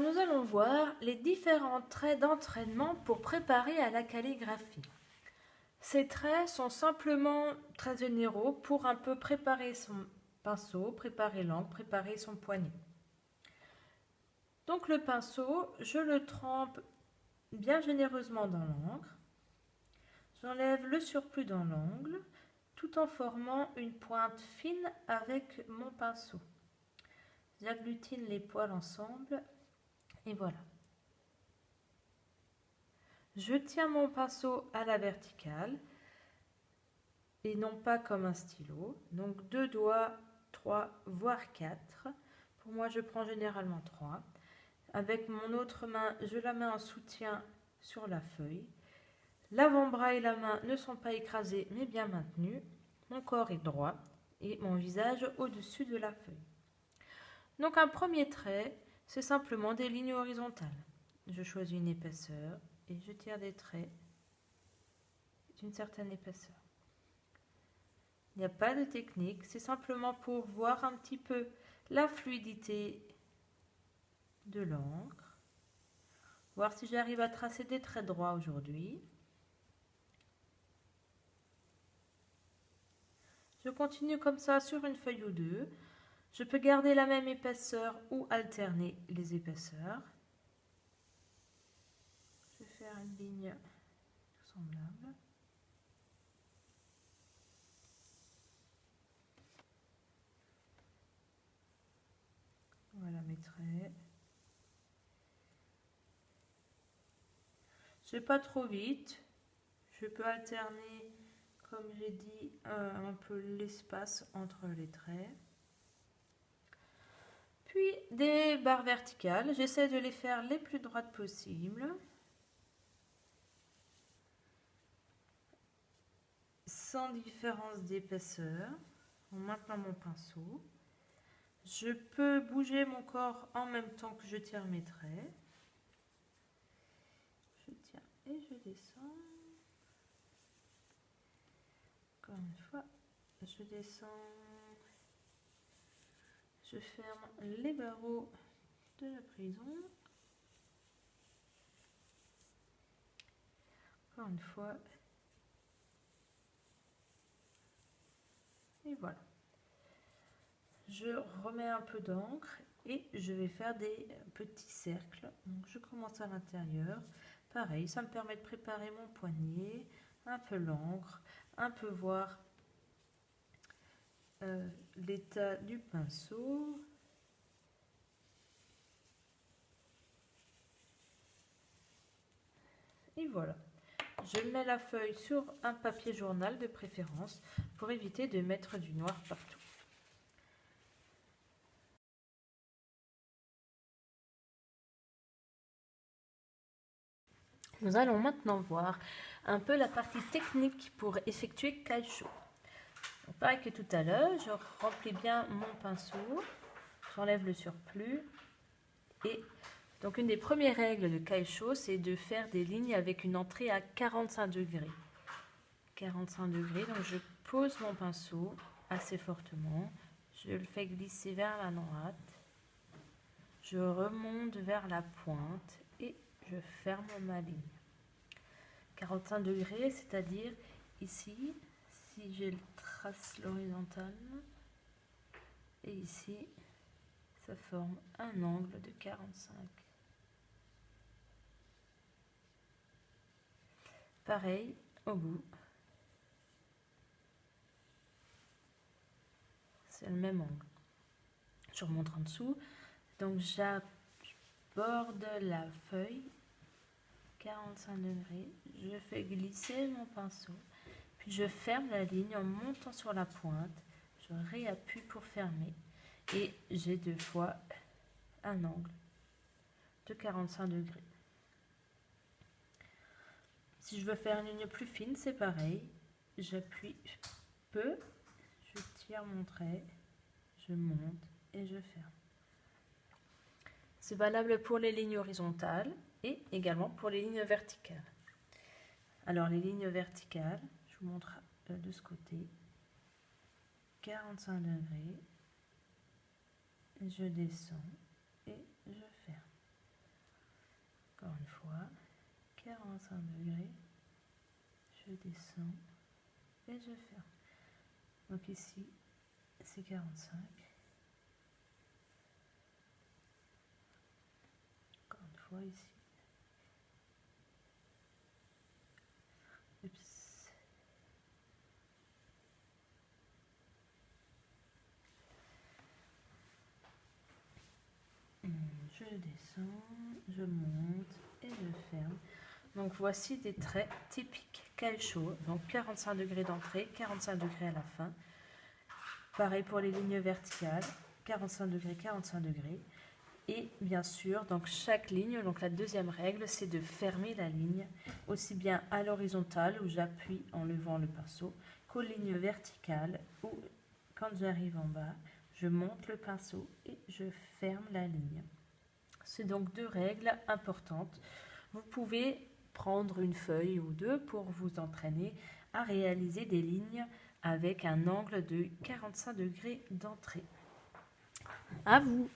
nous allons voir les différents traits d'entraînement pour préparer à la calligraphie. Ces traits sont simplement traits généraux pour un peu préparer son pinceau, préparer l'encre, préparer son poignet. Donc le pinceau, je le trempe bien généreusement dans l'encre. J'enlève le surplus dans l'angle, tout en formant une pointe fine avec mon pinceau. J'agglutine les poils ensemble et voilà. Je tiens mon pinceau à la verticale et non pas comme un stylo. Donc 2 doigts, 3 voire 4. Pour moi, je prends généralement 3. Avec mon autre main, je la mets en soutien sur la feuille. L'avant-bras et la main ne sont pas écrasés mais bien maintenus. Mon corps est droit et mon visage au-dessus de la feuille. Donc un premier trait, c'est simplement des lignes horizontales. Je choisis une épaisseur et je tire des traits d'une certaine épaisseur. Il n'y a pas de technique, c'est simplement pour voir un petit peu la fluidité de l'encre, voir si j'arrive à tracer des traits droits aujourd'hui. Je continue comme ça sur une feuille ou deux. Je peux garder la même épaisseur ou alterner les épaisseurs. Je vais faire une ligne semblable. Voilà mes traits. Je ne vais pas trop vite. Je peux alterner, comme j'ai dit, un peu l'espace entre les traits. Puis des barres verticales. J'essaie de les faire les plus droites possibles. Sans différence d'épaisseur, en maintenant mon pinceau. Je peux bouger mon corps en même temps que je tire mes traits. Je tiens et je descends. Encore une fois, je descends. Je ferme les barreaux de la prison. Encore une fois. Et voilà. Je remets un peu d'encre et je vais faire des petits cercles. Donc je commence à l'intérieur. Pareil, ça me permet de préparer mon poignet, un peu l'encre, un peu voir l'état du pinceau. Et voilà. Je mets la feuille sur un papier journal de préférence pour éviter de mettre du noir partout. Nous allons maintenant voir un peu la partie technique pour effectuer Kaisho. Pareil que tout à l'heure, je remplis bien mon pinceau, j'enlève le surplus et donc une des premières règles de Kaisho, c'est de faire des lignes avec une entrée à 45 degrés. 45 degrés, donc je pose mon pinceau assez fortement, je le fais glisser vers la droite, je remonte vers la pointe et je ferme ma ligne. 45 degrés, c'est-à-dire ici, si je trace l'horizontale, et ici, ça forme un angle de 45. Pareil au bout. C'est le même angle. Je remonte en dessous. Donc j'aborde la feuille. 45 degrés. Je fais glisser mon pinceau. Puis je ferme la ligne en montant sur la pointe. Je réappuie pour fermer. Et j'ai deux fois un angle de 45 degrés. Si je veux faire une ligne plus fine, c'est pareil. J'appuie peu, je tire mon trait, je monte et je ferme. C'est valable pour les lignes horizontales et également pour les lignes verticales. Alors les lignes verticales, je vous montre de ce côté. 45 degrés, je descends et je ferme. Encore une fois, 45 degrés, je descends et je ferme. Donc ici, c'est 45. Encore une fois ici. Oups. Je descends, je monte et je ferme. Donc voici des traits typiques Kaisho. Donc 45 degrés d'entrée, 45 degrés à la fin. Pareil pour les lignes verticales, 45 degrés, 45 degrés. Et bien sûr, donc chaque ligne, donc la deuxième règle, c'est de fermer la ligne, aussi bien à l'horizontale où j'appuie en levant le pinceau, qu'aux lignes verticales où, quand j'arrive en bas, je monte le pinceau et je ferme la ligne. C'est donc deux règles importantes. Vous pouvez prendre une feuille ou deux pour vous entraîner à réaliser des lignes avec un angle de 45 degrés d'entrée. À vous!